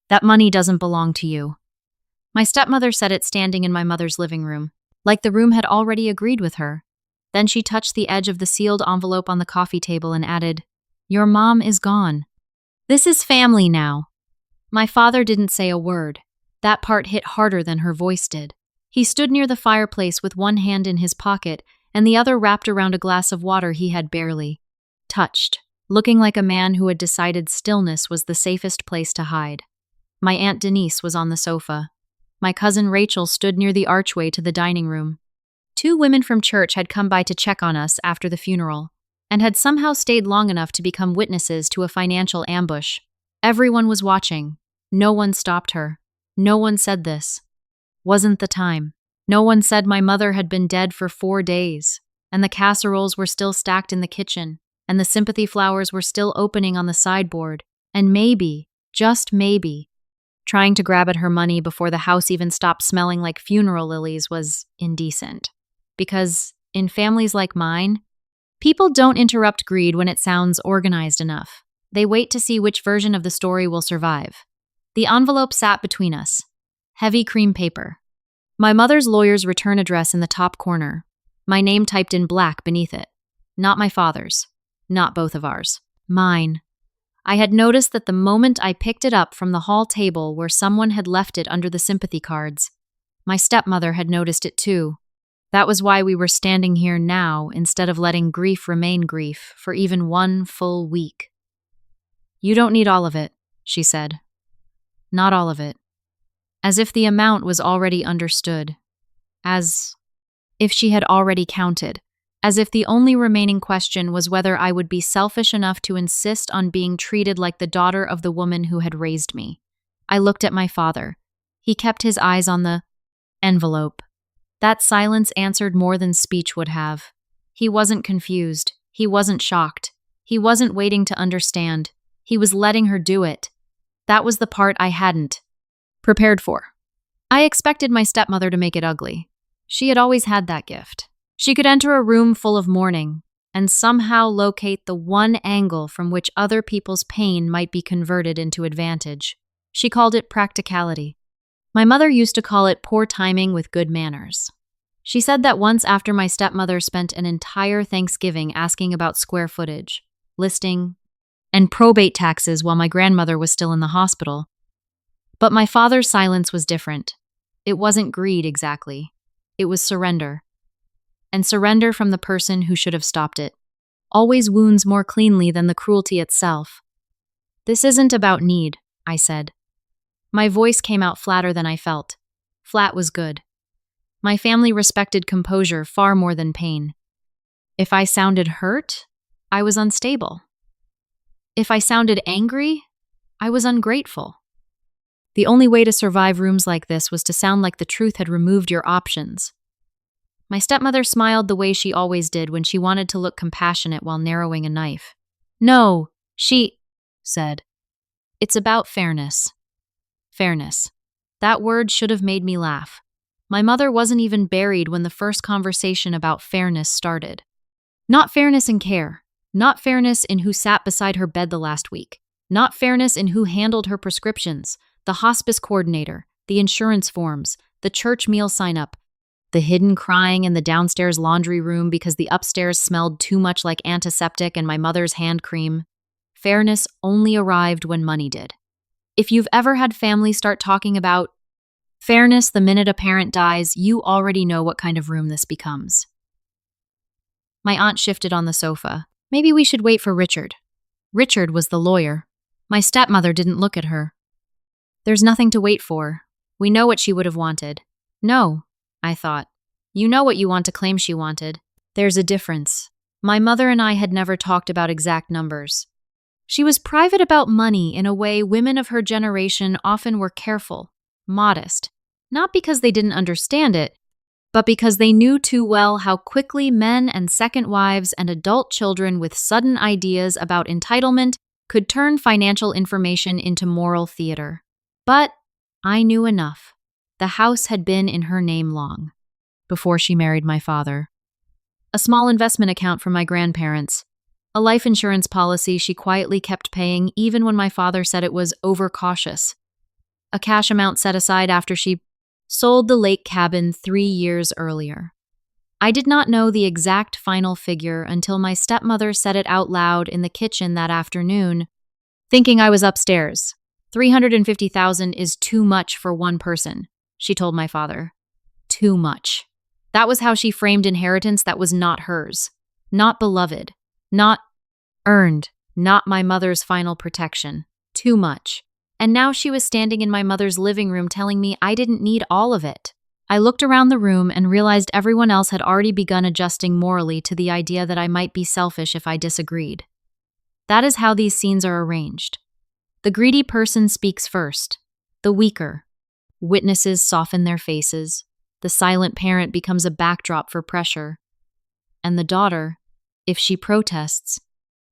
That money doesn't belong to you." My stepmother said it standing in my mother's living room, like the room had already agreed with her. Then she touched the edge of the sealed envelope on the coffee table and added, "Your mom is gone. This is family now." My father didn't say a word. That part hit harder than her voice did. He stood near the fireplace with one hand in his pocket and the other wrapped around a glass of water he had barely touched, looking like a man who had decided stillness was the safest place to hide. My Aunt Denise was on the sofa. My cousin Rachel stood near the archway to the dining room. 2 women from church had come by to check on us after the funeral, and had somehow stayed long enough to become witnesses to a financial ambush. Everyone was watching. No one stopped her. No one said this wasn't the time. No one said my mother had been dead for 4 days, and the casseroles were still stacked in the kitchen, and the sympathy flowers were still opening on the sideboard, and maybe, just maybe, trying to grab at her money before the house even stopped smelling like funeral lilies was indecent. Because, in families like mine, people don't interrupt greed when it sounds organized enough. They wait to see which version of the story will survive. The envelope sat between us. Heavy cream paper. My mother's lawyer's return address in the top corner. My name typed in black beneath it. Not my father's. Not both of ours. Mine. I had noticed that the moment I picked it up from the hall table where someone had left it under the sympathy cards. My stepmother had noticed it too. That was why we were standing here now instead of letting grief remain grief for even 1 full week. "You don't need all of it," she said. Not all of it. As if the amount was already understood. As if she had already counted. As if the only remaining question was whether I would be selfish enough to insist on being treated like the daughter of the woman who had raised me. I looked at my father. He kept his eyes on the envelope. That silence answered more than speech would have. He wasn't confused. He wasn't shocked. He wasn't waiting to understand. He was letting her do it. That was the part I hadn't prepared for. I expected my stepmother to make it ugly. She had always had that gift. She could enter a room full of mourning and somehow locate the one angle from which other people's pain might be converted into advantage. She called it practicality. My mother used to call it poor timing with good manners. She said that once after my stepmother spent an entire Thanksgiving asking about square footage, listing, and probate taxes while my grandmother was still in the hospital. But my father's silence was different. It wasn't greed exactly. It was surrender. And surrender from the person who should have stopped it always wounds more cleanly than the cruelty itself. "This isn't about need," I said. My voice came out flatter than I felt. Flat was good. My family respected composure far more than pain. If I sounded hurt, I was unstable. If I sounded angry, I was ungrateful. The only way to survive rooms like this was to sound like the truth had removed your options. My stepmother smiled the way she always did when she wanted to look compassionate while narrowing a knife. "No," she said. "It's about fairness." Fairness. That word should have made me laugh. My mother wasn't even buried when the first conversation about fairness started. Not fairness in care. Not fairness in who sat beside her bed the last week. Not fairness in who handled her prescriptions, the hospice coordinator, the insurance forms, the church meal sign-up, the hidden crying in the downstairs laundry room because the upstairs smelled too much like antiseptic and my mother's hand cream. Fairness only arrived when money did. If you've ever had family start talking about fairness the minute a parent dies, you already know what kind of room this becomes. My aunt shifted on the sofa. "Maybe we should wait for Richard." Richard was the lawyer. My stepmother didn't look at her. "There's nothing to wait for. We know what she would have wanted." "No," I thought. "You know what you want to claim she wanted. There's a difference." My mother and I had never talked about exact numbers. She was private about money in a way women of her generation often were careful, modest, not because they didn't understand it, but because they knew too well how quickly men and second wives and adult children with sudden ideas about entitlement could turn financial information into moral theater. But I knew enough. The house had been in her name long, before she married my father. A small investment account from my grandparents, a life insurance policy she quietly kept paying even when my father said it was overcautious. a cash amount set aside after she sold the lake cabin 3 years earlier. I did not know the exact final figure until my stepmother said it out loud in the kitchen that afternoon, thinking I was upstairs. 350,000 is too much for one person, she told my father. Too much. That was how she framed inheritance that was not hers, not beloved, not earned, not my mother's final protection. Too much. And now she was standing in my mother's living room telling me I didn't need all of it. I looked around the room and realized everyone else had already begun adjusting morally to the idea that I might be selfish if I disagreed. That is how these scenes are arranged. The greedy person speaks first, the weaker. Witnesses soften their faces. The silent parent becomes a backdrop for pressure. And the daughter, if she protests,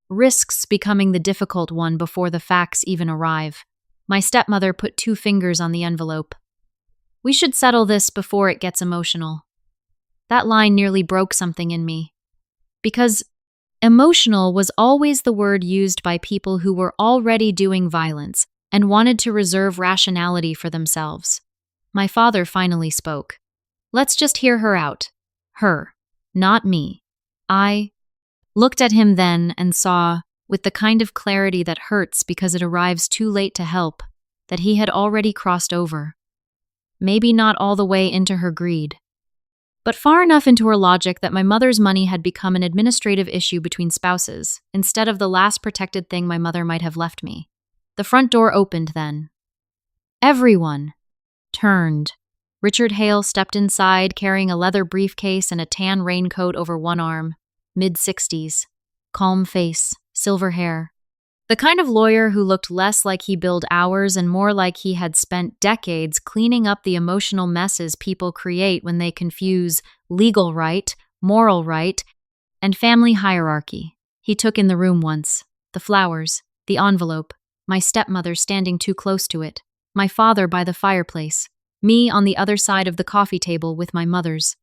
risks becoming the difficult one before the facts even arrive. My stepmother put 2 fingers on the envelope. We should settle this before it gets emotional. That line nearly broke something in me. Because emotional was always the word used by people who were already doing violence and wanted to reserve rationality for themselves. My father finally spoke. Let's just hear her out. Her, not me. I looked at him then and saw, with the kind of clarity that hurts because it arrives too late to help, that he had already crossed over. Maybe not all the way into her greed, but far enough into her logic that my mother's money had become an administrative issue between spouses, instead of the last protected thing my mother might have left me. The front door opened then. Everyone turned. Richard Hale stepped inside, carrying a leather briefcase and a tan raincoat over one arm. Mid-60s. Calm face, silver hair. The kind of lawyer who looked less like he billed hours and more like he had spent decades cleaning up the emotional messes people create when they confuse legal right, moral right, and family hierarchy. He took in the room once. The flowers, the envelope, my stepmother standing too close to it, my father by the fireplace, me on the other side of the coffee table with my mother's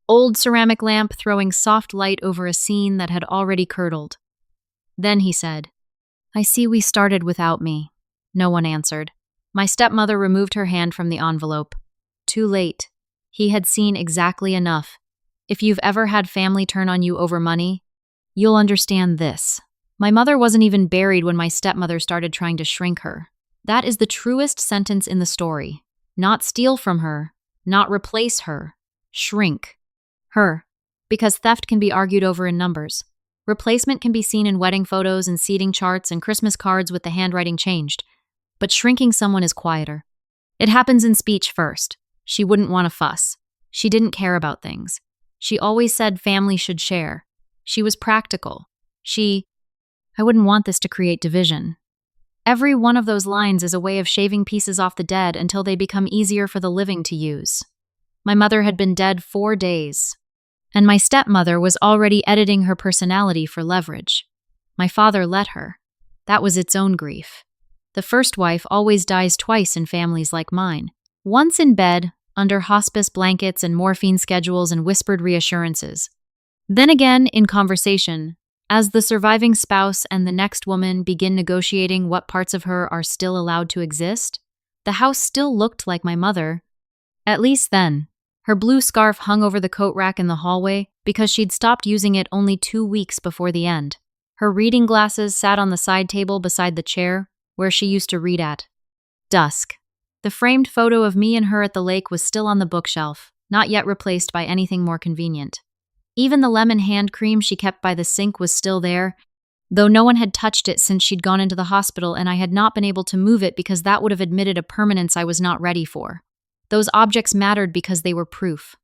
old ceramic lamp throwing soft light over a scene that had already curdled. Then he said, I see we started without me. No one answered. My stepmother removed her hand from the envelope. Too late. He had seen exactly enough. If you've ever had family turn on you over money, you'll understand this. My mother wasn't even buried when my stepmother started trying to shrink her. That is the truest sentence in the story. Not steal from her, not replace her. Shrink. Her. Because theft can be argued over in numbers. Replacement can be seen in wedding photos and seating charts and Christmas cards with the handwriting changed. But shrinking someone is quieter. It happens in speech first. She wouldn't want to fuss. She didn't care about things. She always said family should share. She was practical. I wouldn't want this to create division. Every one of those lines is a way of shaving pieces off the dead until they become easier for the living to use. My mother had been dead 4 days, and my stepmother was already editing her personality for leverage. My father let her. That was its own grief. The first wife always dies twice in families like mine. Once in bed, under hospice blankets and morphine schedules and whispered reassurances. Then again in conversation, as the surviving spouse and the next woman begin negotiating what parts of her are still allowed to exist. The house still looked like my mother. At least then. Her blue scarf hung over the coat rack in the hallway because she'd stopped using it only 2 weeks before the end. Her reading glasses sat on the side table beside the chair where she used to read at. Dusk. The framed photo of me and her at the lake was still on the bookshelf, not yet replaced by anything more convenient. Even the lemon hand cream she kept by the sink was still there, though no one had touched it since she'd gone into the hospital and I had not been able to move it because that would have admitted a permanence I was not ready for. Those objects mattered because they were proof.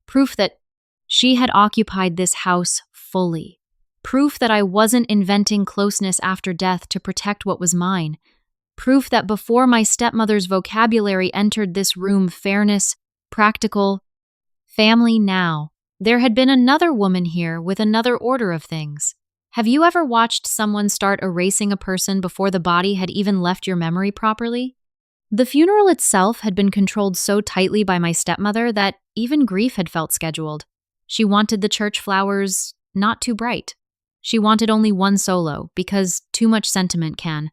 Proof that she had occupied this house fully. Proof that I wasn't inventing closeness after death to protect what was mine. Proof that before my stepmother's vocabulary entered this room, fairness, practical, family now. There had been another woman here with another order of things. Have you ever watched someone start erasing a person before the body had even left your memory properly? The funeral itself had been controlled so tightly by my stepmother that even grief had felt scheduled. She wanted the church flowers not too bright. She wanted only one solo because too much sentiment can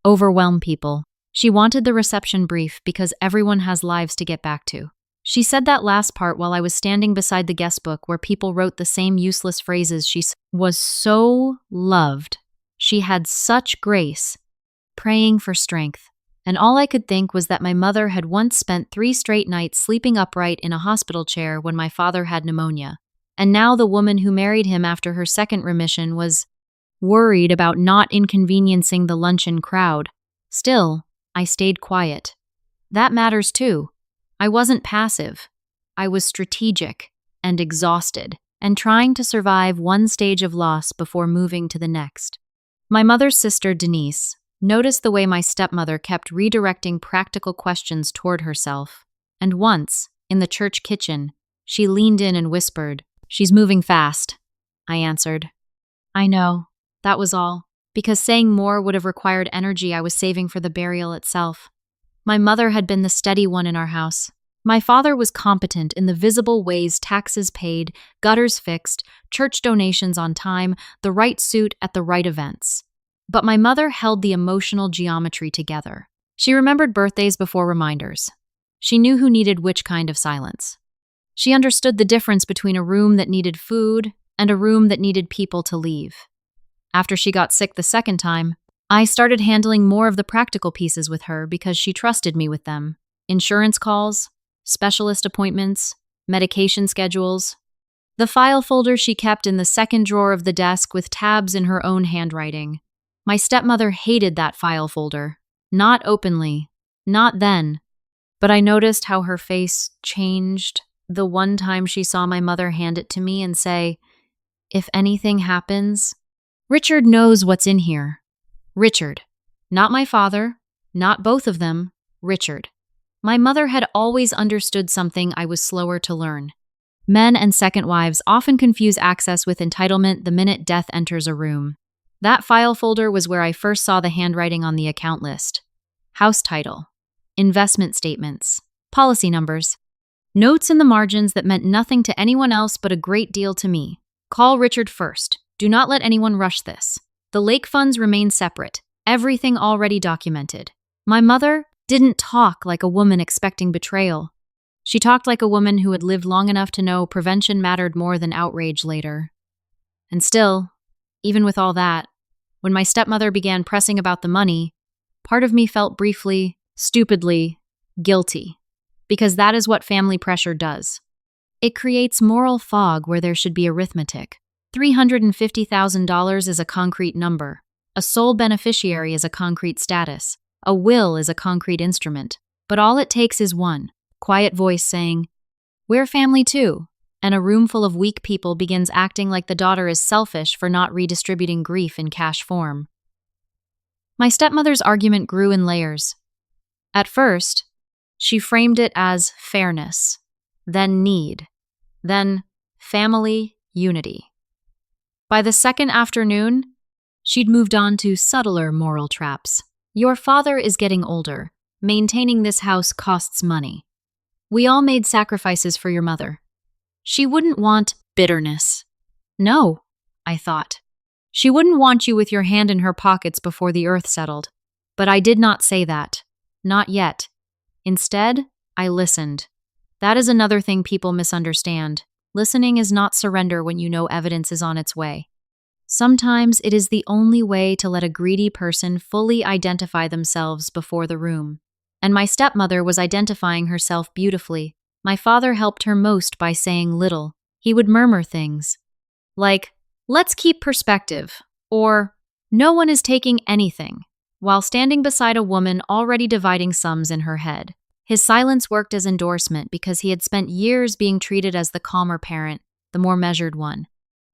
overwhelm people. She wanted the reception brief because everyone has lives to get back to. She said that last part while I was standing beside the guest book where people wrote the same useless phrases. She was so loved. She had such grace, praying for strength. And all I could think was that my mother had once spent 3 straight nights sleeping upright in a hospital chair when my father had pneumonia. And now the woman who married him after her second remission was worried about not inconveniencing the luncheon crowd. Still, I stayed quiet. That matters too. I wasn't passive. I was strategic and exhausted and trying to survive one stage of loss before moving to the next. My mother's sister, Denise, noticed the way my stepmother kept redirecting practical questions toward herself. And once, in the church kitchen, she leaned in and whispered, "She's moving fast," I answered. I know, that was all, because saying more would have required energy I was saving for the burial itself. My mother had been the steady one in our house. My father was competent in the visible ways: taxes paid, gutters fixed, church donations on time, the right suit at the right events. But my mother held the emotional geometry together. She remembered birthdays before reminders. She knew who needed which kind of silence. She understood the difference between a room that needed food and a room that needed people to leave. After she got sick the second time, I started handling more of the practical pieces with her because she trusted me with them. Insurance calls, specialist appointments, medication schedules. The file folder she kept in the second drawer of the desk with tabs in her own handwriting. My stepmother hated that file folder. Not openly. Not then. But I noticed how her face changed the one time she saw my mother hand it to me and say, "If anything happens, Richard knows what's in here." Richard. Not my father, not both of them, Richard. My mother had always understood something I was slower to learn. Men and second wives often confuse access with entitlement the minute death enters a room. That file folder was where I first saw the handwriting on the account list. House title, investment statements, policy numbers, notes in the margins that meant nothing to anyone else but a great deal to me. Call Richard first. Do not let anyone rush this. The lake funds remain separate. Everything already documented. My mother didn't talk like a woman expecting betrayal. She talked like a woman who had lived long enough to know prevention mattered more than outrage later. And still, even with all that, when my stepmother began pressing about the money, part of me felt briefly, stupidly, guilty. Because that is what family pressure does. It creates moral fog where there should be arithmetic. $350,000 is a concrete number. A sole beneficiary is a concrete status. A will is a concrete instrument. But all it takes is one quiet voice saying, "We're family too," and a room full of weak people begins acting like the daughter is selfish for not redistributing grief in cash form. My stepmother's argument grew in layers. At first, she framed it as fairness, then need, then family unity. By the second afternoon, she'd moved on to subtler moral traps. Your father is getting older. Maintaining this house costs money. We all made sacrifices for your mother. She wouldn't want bitterness. No, I thought. She wouldn't want you with your hand in her pockets before the earth settled. But I did not say that. Not yet. Instead, I listened. That is another thing people misunderstand. Listening is not surrender when you know evidence is on its way. Sometimes it is the only way to let a greedy person fully identify themselves before the room. And my stepmother was identifying herself beautifully. My father helped her most by saying little. He would murmur things like, "Let's keep perspective," or "No one is taking anything," while standing beside a woman already dividing sums in her head. His silence worked as endorsement because he had spent years being treated as the calmer parent, the more measured one.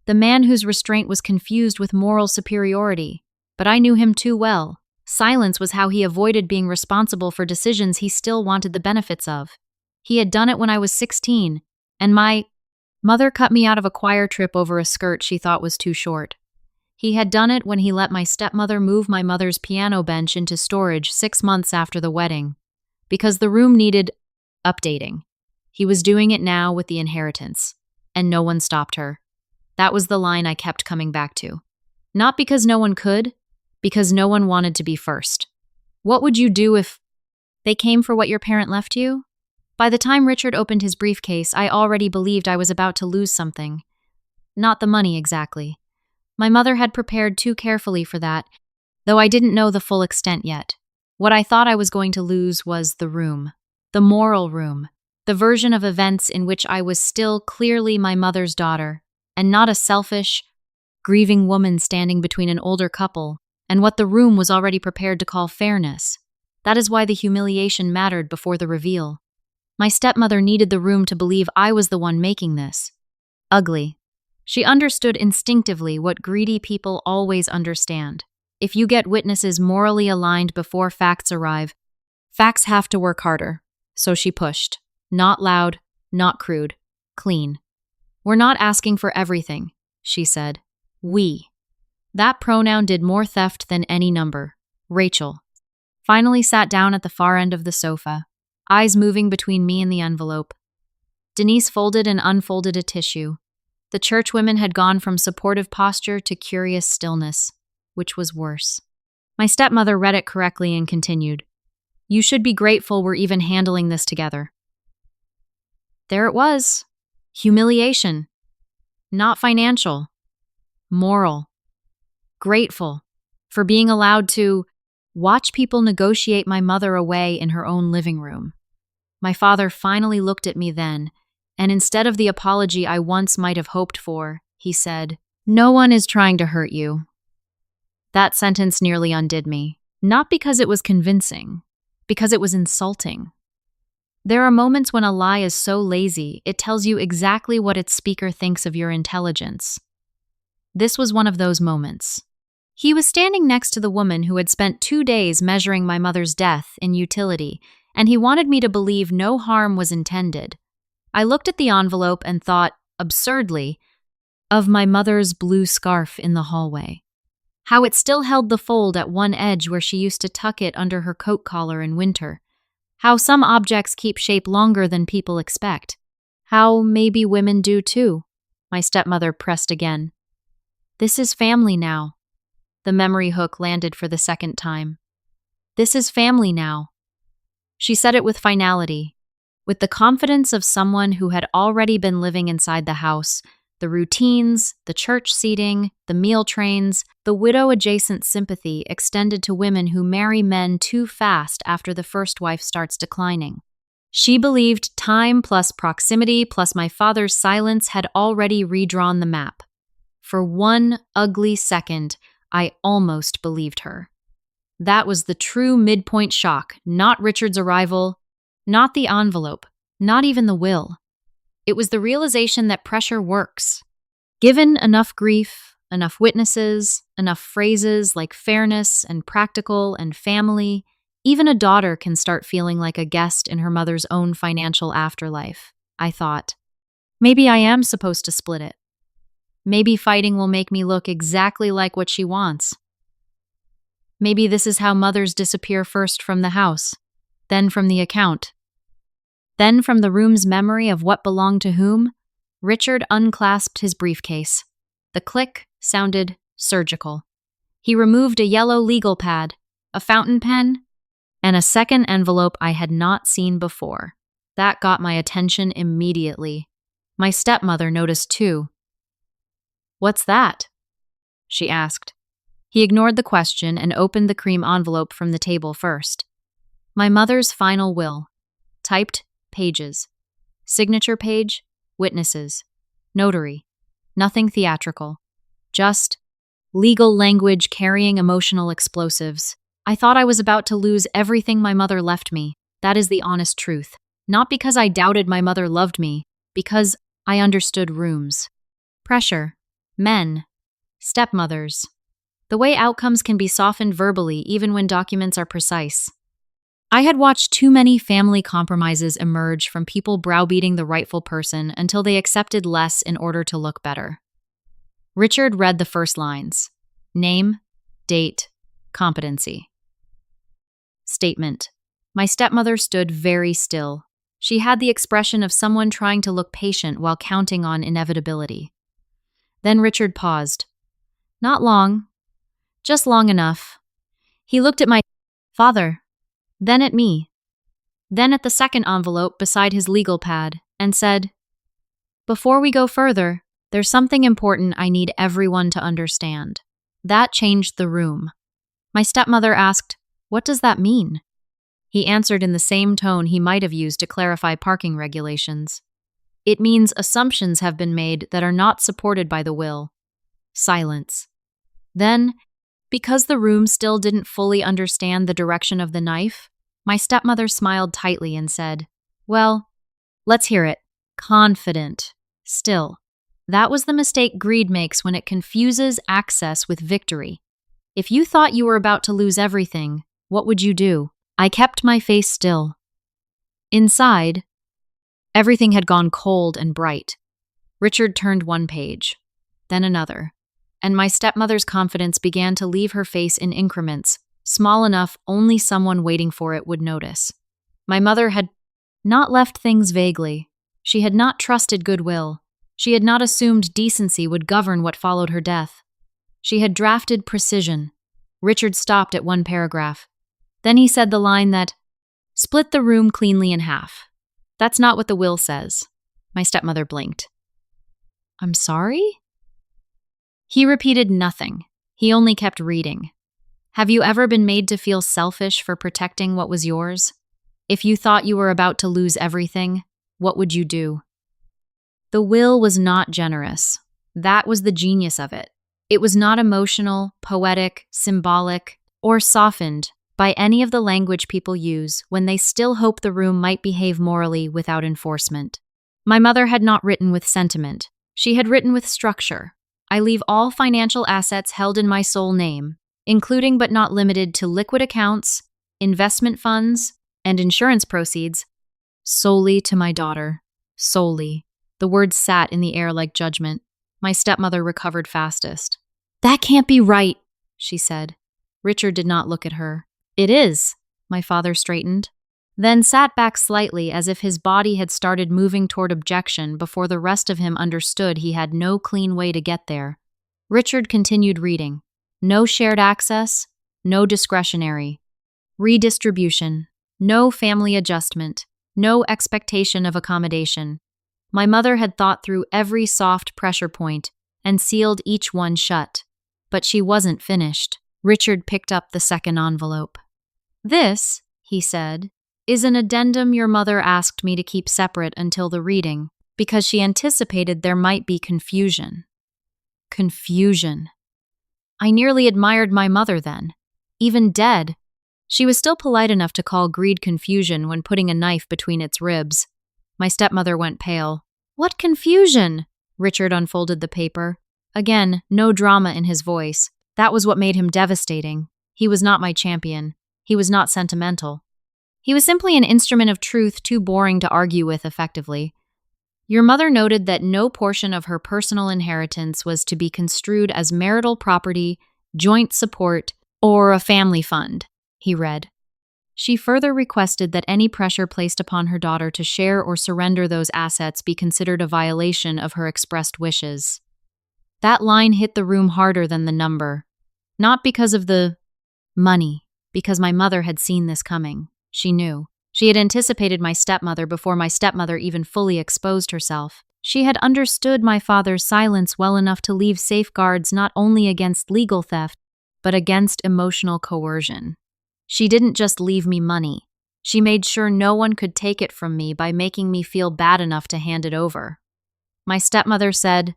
The man whose restraint was confused with moral superiority. But I knew him too well. Silence was how he avoided being responsible for decisions he still wanted the benefits of. He had done it when I was 16, and my mother cut me out of a choir trip over a skirt she thought was too short. He had done it when he let my stepmother move my mother's piano bench into storage 6 months after the wedding, because the room needed updating. He was doing it now with the inheritance, and no one stopped her. That was the line I kept coming back to. Not because no one could, because no one wanted to be first. What would you do if they came for what your parent left you? By the time Richard opened his briefcase, I already believed I was about to lose something. Not the money exactly. My mother had prepared too carefully for that, though I didn't know the full extent yet. What I thought I was going to lose was the room. The moral room. The version of events in which I was still clearly my mother's daughter, and not a selfish, grieving woman standing between an older couple and what the room was already prepared to call fairness. That is why the humiliation mattered before the reveal. My stepmother needed the room to believe I was the one making this. Ugly. She understood instinctively what greedy people always understand. If you get witnesses morally aligned before facts arrive, facts have to work harder. So she pushed. Not loud, not crude, clean. We're not asking for everything, she said. We. That pronoun did more theft than any number. Rachel finally sat down at the far end of the sofa, eyes moving between me and the envelope. Denise folded and unfolded a tissue. The churchwomen had gone from supportive posture to curious stillness, which was worse. My stepmother read it correctly and continued. You should be grateful we're even handling this together. There it was. Humiliation. Not financial. Moral. Grateful for being allowed to watch people negotiate my mother away in her own living room. My father finally looked at me then, and instead of the apology I once might have hoped for, he said, "No one is trying to hurt you." That sentence nearly undid me, not because it was convincing, because it was insulting. There are moments when a lie is so lazy, it tells you exactly what its speaker thinks of your intelligence. This was one of those moments. He was standing next to the woman who had spent 2 days measuring my mother's death in utility, and he wanted me to believe no harm was intended. I looked at the envelope and thought, absurdly, of my mother's blue scarf in the hallway. How it still held the fold at one edge where she used to tuck it under her coat collar in winter. How some objects keep shape longer than people expect. How maybe women do too. My stepmother pressed again. This is family now. The memory hook landed for the second time. This is family now. She said it with finality, with the confidence of someone who had already been living inside the house, the routines, the church seating, the meal trains, the widow-adjacent sympathy extended to women who marry men too fast after the first wife starts declining. She believed time plus proximity plus my father's silence had already redrawn the map. For one ugly second, I almost believed her. That was the true midpoint shock, not Richard's arrival, not the envelope, not even the will. It was the realization that pressure works. Given enough grief, enough witnesses, enough phrases like fairness and practical and family, even a daughter can start feeling like a guest in her mother's own financial afterlife, I thought. Maybe I am supposed to split it. Maybe fighting will make me look exactly like what she wants. Maybe this is how mothers disappear first from the house, then from the account. Then, from the room's memory of what belonged to whom, Richard unclasped his briefcase. The click sounded surgical. He removed a yellow legal pad, a fountain pen, and a second envelope I had not seen before. That got my attention immediately. My stepmother noticed too. "What's that?" she asked. He ignored the question and opened the cream envelope from the table first. My mother's final will. Typed pages. Signature page, witnesses, notary. Nothing theatrical. Just legal language carrying emotional explosives. I thought I was about to lose everything my mother left me. That is the honest truth. Not because I doubted my mother loved me, because I understood rooms. Pressure. Men. Stepmothers. The way outcomes can be softened verbally even when documents are precise. I had watched too many family compromises emerge from people browbeating the rightful person until they accepted less in order to look better. Richard read the first lines. Name, date, competency. Statement. My stepmother stood very still. She had the expression of someone trying to look patient while counting on inevitability. Then Richard paused. Not long. Just long enough. He looked at my "Father." Then at me. Then at the second envelope beside his legal pad, and said, "Before we go further, there's something important I need everyone to understand." That changed the room. My stepmother asked, "What does that mean?" He answered in the same tone he might have used to clarify parking regulations. "It means assumptions have been made that are not supported by the will." Silence. Then, because the room still didn't fully understand the direction of the knife, my stepmother smiled tightly and said, "Well, let's hear it. Confident. Still. That was the mistake greed makes when it confuses access with victory. If you thought you were about to lose everything, what would you do?" I kept my face still. Inside, everything had gone cold and bright. Richard turned one page, then another, and my stepmother's confidence began to leave her face in increments, small enough only someone waiting for it would notice. My mother had not left things vaguely. She had not trusted goodwill. She had not assumed decency would govern what followed her death. She had drafted precision. Richard stopped at one paragraph. Then he said the line that, "Split the room cleanly in half." "That's not what the will says." My stepmother blinked. "I'm sorry?" He repeated nothing. He only kept reading. "Have you ever been made to feel selfish for protecting what was yours? If you thought you were about to lose everything, what would you do?" The will was not generous. That was the genius of it. It was not emotional, poetic, symbolic, or softened by any of the language people use when they still hope the room might behave morally without enforcement. My mother had not written with sentiment. She had written with structure. "I leave all financial assets held in my sole name, including but not limited to liquid accounts, investment funds, and insurance proceeds, solely to my daughter." Solely. The words sat in the air like judgment. My stepmother recovered fastest. "That can't be right," she said. Richard did not look at her. "It is." My father straightened, then sat back slightly as if his body had started moving toward objection before the rest of him understood he had no clean way to get there. Richard continued reading. No shared access, no discretionary. Redistribution, no family adjustment, no expectation of accommodation. My mother had thought through every soft pressure point and sealed each one shut. But she wasn't finished. Richard picked up the second envelope. "This," he said, "is an addendum your mother asked me to keep separate until the reading, because she anticipated there might be confusion." Confusion. I nearly admired my mother then. Even dead, she was still polite enough to call greed confusion when putting a knife between its ribs. My stepmother went pale. "What confusion?" Richard unfolded the paper. Again, no drama in his voice. That was what made him devastating. He was not my champion. He was not sentimental. He was simply an instrument of truth too boring to argue with effectively. "Your mother noted that no portion of her personal inheritance was to be construed as marital property, joint support, or a family fund," he read. "She further requested that any pressure placed upon her daughter to share or surrender those assets be considered a violation of her expressed wishes." That line hit the room harder than the number. Not because of the money, because my mother had seen this coming. She knew. She had anticipated my stepmother before my stepmother even fully exposed herself. She had understood my father's silence well enough to leave safeguards not only against legal theft, but against emotional coercion. She didn't just leave me money. She made sure no one could take it from me by making me feel bad enough to hand it over. My stepmother said,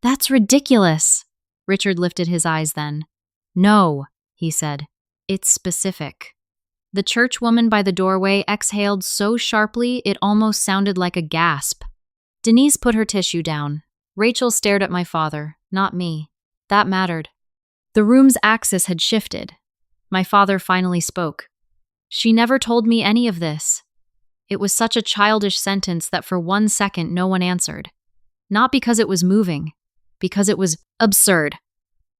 "That's ridiculous." Richard lifted his eyes then. "No," he said. "It's specific." The churchwoman by the doorway exhaled so sharply it almost sounded like a gasp. Denise put her tissue down. Rachel stared at my father, not me. That mattered. The room's axis had shifted. My father finally spoke. "She never told me any of this." It was such a childish sentence that for 1 second no one answered. Not because it was moving, because it was absurd.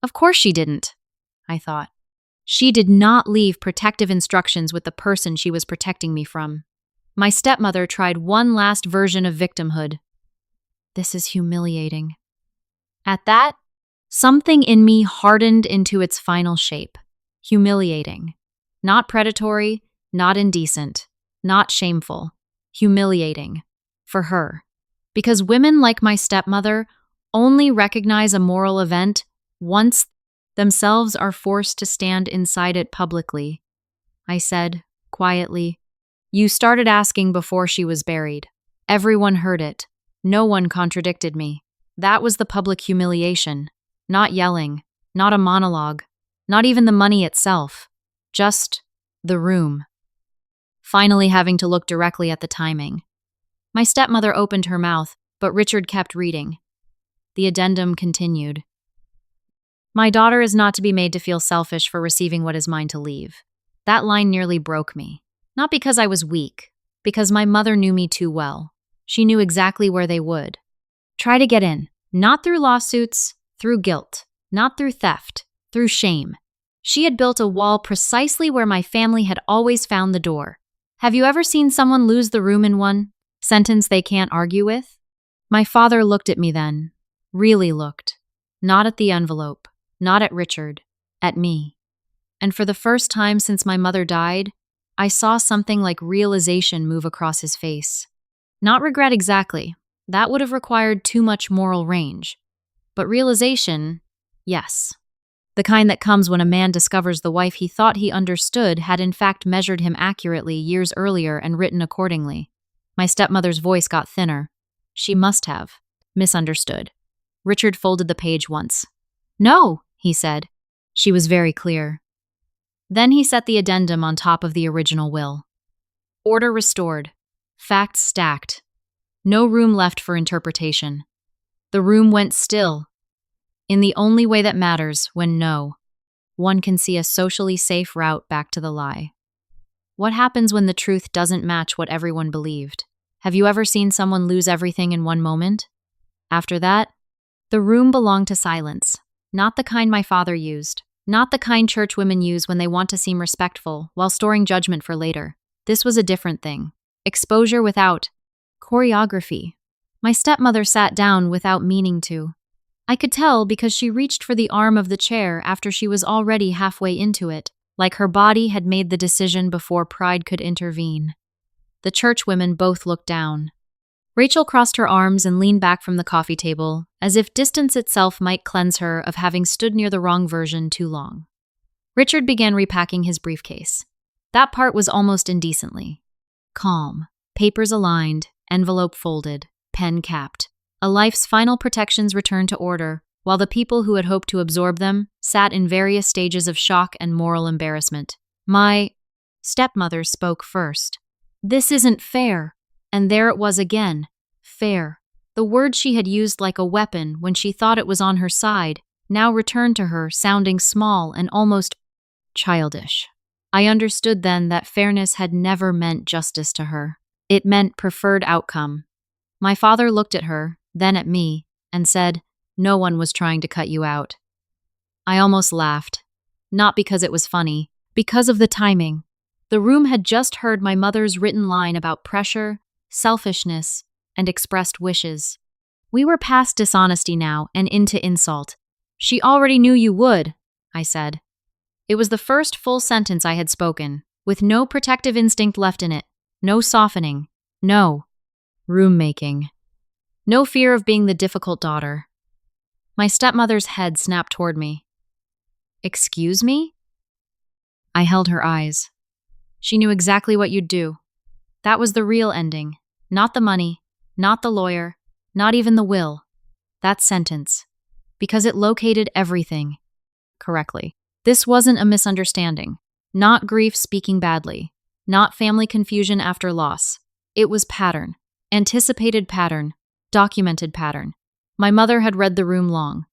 Of course she didn't, I thought. She did not leave protective instructions with the person she was protecting me from. My stepmother tried one last version of victimhood. "This is humiliating." At that, something in me hardened into its final shape. Humiliating. Not predatory, not indecent, not shameful, humiliating. For her. Because women like my stepmother only recognize a moral event once themselves are forced to stand inside it publicly. I said, quietly, "You started asking before she was buried. Everyone heard it. No one contradicted me. That was the public humiliation. Not yelling, not a monologue, not even the money itself. Just the room." Finally having to look directly at the timing. My stepmother opened her mouth, but Richard kept reading. The addendum continued. "My daughter is not to be made to feel selfish for receiving what is mine to leave." That line nearly broke me. Not because I was weak, because my mother knew me too well. She knew exactly where they would. Try to get in, not through lawsuits, through guilt, not through theft, through shame. She had built a wall precisely where my family had always found the door. Have you ever seen someone lose the room in one sentence they can't argue with? My father looked at me then, really looked. Not at the envelope, not at Richard, at me. And for the first time since my mother died, I saw something like realization move across his face. Not regret exactly, that would have required too much moral range. But realization, yes. The kind that comes when a man discovers the wife he thought he understood had in fact measured him accurately years earlier and written accordingly. My stepmother's voice got thinner. She must have misunderstood. Richard folded the page once. "No," he said. She was very clear. Then he set the addendum on top of the original will. Order restored. Facts stacked. No room left for interpretation. The room went still. In the only way that matters, when one can see a socially safe route back to the lie. What happens when the truth doesn't match what everyone believed? Have you ever seen someone lose everything in one moment? After that, the room belonged to silence. Not the kind my father used. Not the kind church women use when they want to seem respectful while storing judgment for later. This was a different thing. Exposure without choreography. My stepmother sat down without meaning to. I could tell because she reached for the arm of the chair after she was already halfway into it, like her body had made the decision before pride could intervene. The churchwomen both looked down. Rachel crossed her arms and leaned back from the coffee table, as if distance itself might cleanse her of having stood near the wrong version too long. Richard began repacking his briefcase. That part was almost indecently calm, papers aligned, envelope folded, pen capped. A life's final protections returned to order, while the people who had hoped to absorb them sat in various stages of shock and moral embarrassment. My stepmother spoke first. "This isn't fair." And there it was again. Fair. The word she had used like a weapon when she thought it was on her side now returned to her, sounding small and almost childish. I understood then that fairness had never meant justice to her. It meant preferred outcome. My father looked at her, then at me, and said, "No one was trying to cut you out." I almost laughed. Not because it was funny, because of the timing. The room had just heard my mother's written line about pressure, selfishness, and expressed wishes. We were past dishonesty now and into insult. "She already knew you would," I said. It was the first full sentence I had spoken, with no protective instinct left in it, no softening, no room-making, no fear of being the difficult daughter. My stepmother's head snapped toward me. "Excuse me?" I held her eyes. She knew exactly what you'd do. That was the real ending. Not the money, not the lawyer, not even the will. That sentence. Because it located everything correctly. This wasn't a misunderstanding. Not grief speaking badly. Not family confusion after loss. It was pattern. Anticipated pattern. Documented pattern. My mother had read the room long,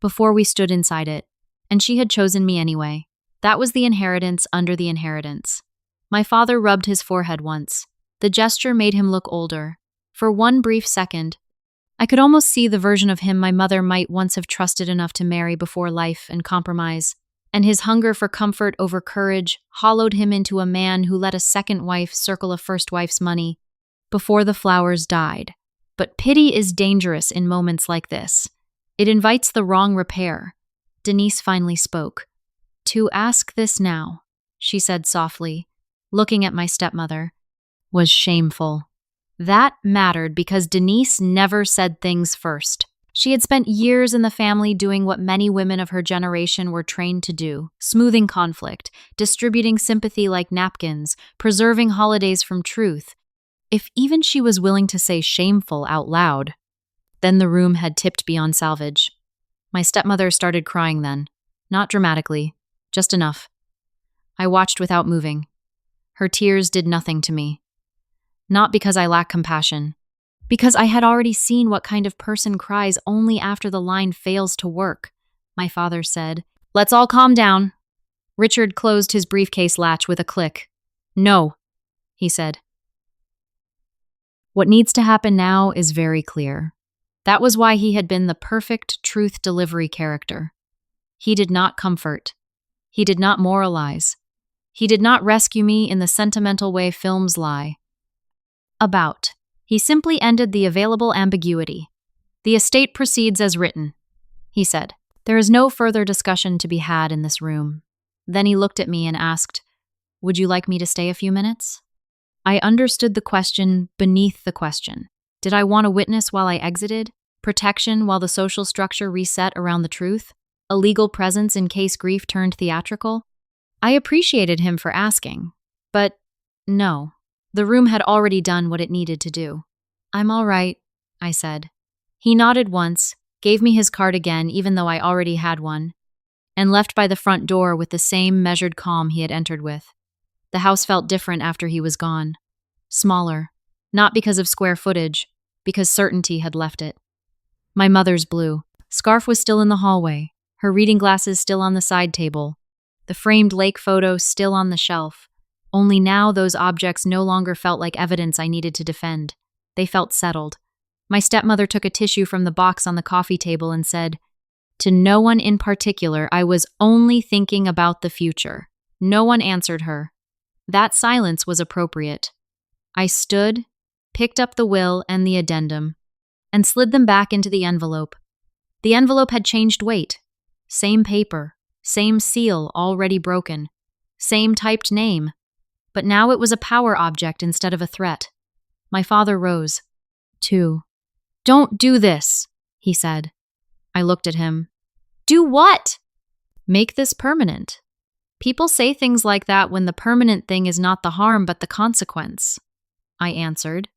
before we stood inside it, and she had chosen me anyway. That was the inheritance under the inheritance. My father rubbed his forehead once. The gesture made him look older. For one brief second, I could almost see the version of him my mother might once have trusted enough to marry before life and compromise, and his hunger for comfort over courage hollowed him into a man who let a second wife circle a first wife's money before the flowers died. But pity is dangerous in moments like this. It invites the wrong repair. Denise finally spoke. "To ask this now," she said softly, looking at my stepmother, was shameful. That mattered because Denise never said things first. She had spent years in the family doing what many women of her generation were trained to do, smoothing conflict, distributing sympathy like napkins, preserving holidays from truth. If even she was willing to say shameful out loud, then the room had tipped beyond salvage. My stepmother started crying then, not dramatically, just enough. I watched without moving. Her tears did nothing to me. Not because I lack compassion, because I had already seen what kind of person cries only after the line fails to work. My father said, "Let's all calm down." Richard closed his briefcase latch with a click. "No," he said. What needs to happen now is very clear. That was why he had been the perfect truth delivery character. He did not comfort. He did not moralize. He did not rescue me in the sentimental way films lie about. He simply ended the available ambiguity. "The estate proceeds as written," he said. "There is no further discussion to be had in this room." Then he looked at me and asked, "Would you like me to stay a few minutes?" I understood the question beneath the question. Did I want a witness while I exited? Protection while the social structure reset around the truth? A legal presence in case grief turned theatrical? I appreciated him for asking, but no. The room had already done what it needed to do. "I'm all right," I said. He nodded once, gave me his card again even though I already had one, and left by the front door with the same measured calm he had entered with. The house felt different after he was gone. Smaller, not because of square footage, because certainty had left it. My mother's blue scarf was still in the hallway, her reading glasses still on the side table, the framed lake photo still on the shelf. Only now those objects no longer felt like evidence I needed to defend. They felt settled. My stepmother took a tissue from the box on the coffee table and said, "To no one in particular, I was only thinking about the future." No one answered her. That silence was appropriate. I stood, picked up the will and the addendum, and slid them back into the envelope. The envelope had changed weight. Same paper, same seal already broken, same typed name. But now it was a power object instead of a threat. My father rose. "Don't do this," he said. I looked at him. "Do what?" "Make this permanent." People say things like that when the permanent thing is not the harm but the consequence, I answered.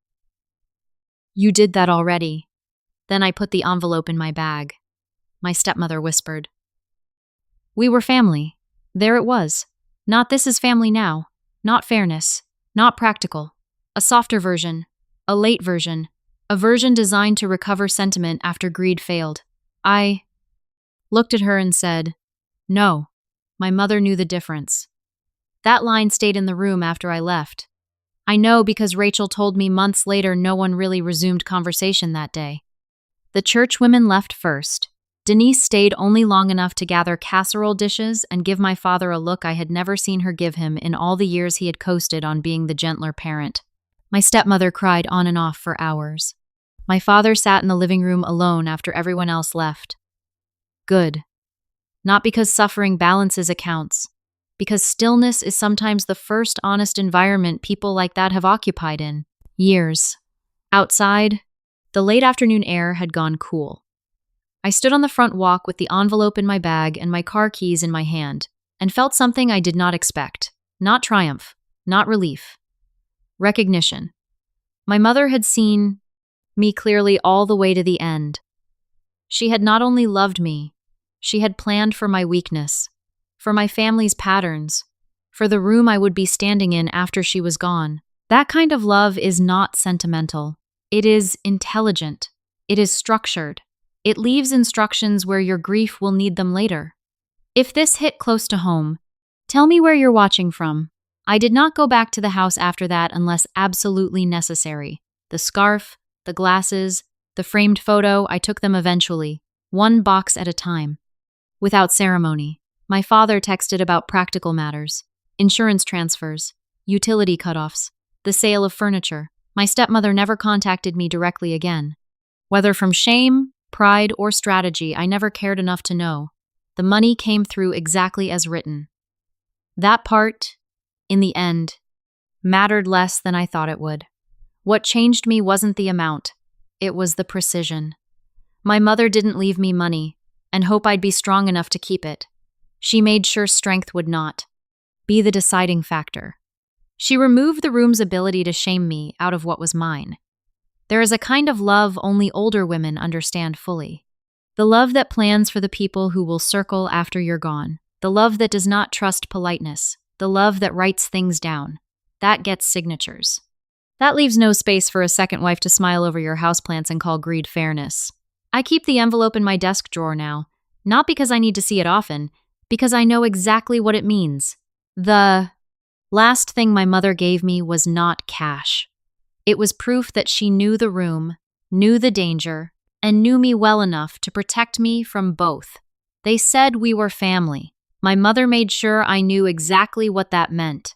"You did that already." Then I put the envelope in my bag. My stepmother whispered. "We were family. There it was. Not this is family now. Not fairness. Not practical. A softer version. A late version. A version designed to recover sentiment after greed failed." I looked at her and said, "No." My mother knew the difference. That line stayed in the room after I left. I know because Rachel told me months later no one really resumed conversation that day. The church women left first. Denise stayed only long enough to gather casserole dishes and give my father a look I had never seen her give him in all the years he had coasted on being the gentler parent. My stepmother cried on and off for hours. My father sat in the living room alone after everyone else left. Good. Not because suffering balances accounts, because stillness is sometimes the first honest environment people like that have occupied in years. Outside, the late afternoon air had gone cool. I stood on the front walk with the envelope in my bag and my car keys in my hand, and felt something I did not expect. Not triumph, not relief. Recognition. My mother had seen me clearly all the way to the end. She had not only loved me, she had planned for my weakness, for my family's patterns, for the room I would be standing in after she was gone. That kind of love is not sentimental. It is intelligent. It is structured. It leaves instructions where your grief will need them later. If this hit close to home, tell me where you're watching from. I did not go back to the house after that unless absolutely necessary. The scarf, the glasses, the framed photo, I took them eventually, one box at a time. Without ceremony, my father texted about practical matters, insurance transfers, utility cutoffs, the sale of furniture. My stepmother never contacted me directly again. Whether from shame, pride, or strategy, I never cared enough to know. The money came through exactly as written. That part, in the end, mattered less than I thought it would. What changed me wasn't the amount, it was the precision. My mother didn't leave me money and hope I'd be strong enough to keep it. She made sure strength would not be the deciding factor. She removed the room's ability to shame me out of what was mine. There is a kind of love only older women understand fully. The love that plans for the people who will circle after you're gone. The love that does not trust politeness. The love that writes things down. That gets signatures. That leaves no space for a second wife to smile over your houseplants and call greed fairness. I keep the envelope in my desk drawer now, not because I need to see it often, because I know exactly what it means. The last thing my mother gave me was not cash. It was proof that she knew the room, knew the danger, and knew me well enough to protect me from both. They said we were family. My mother made sure I knew exactly what that meant.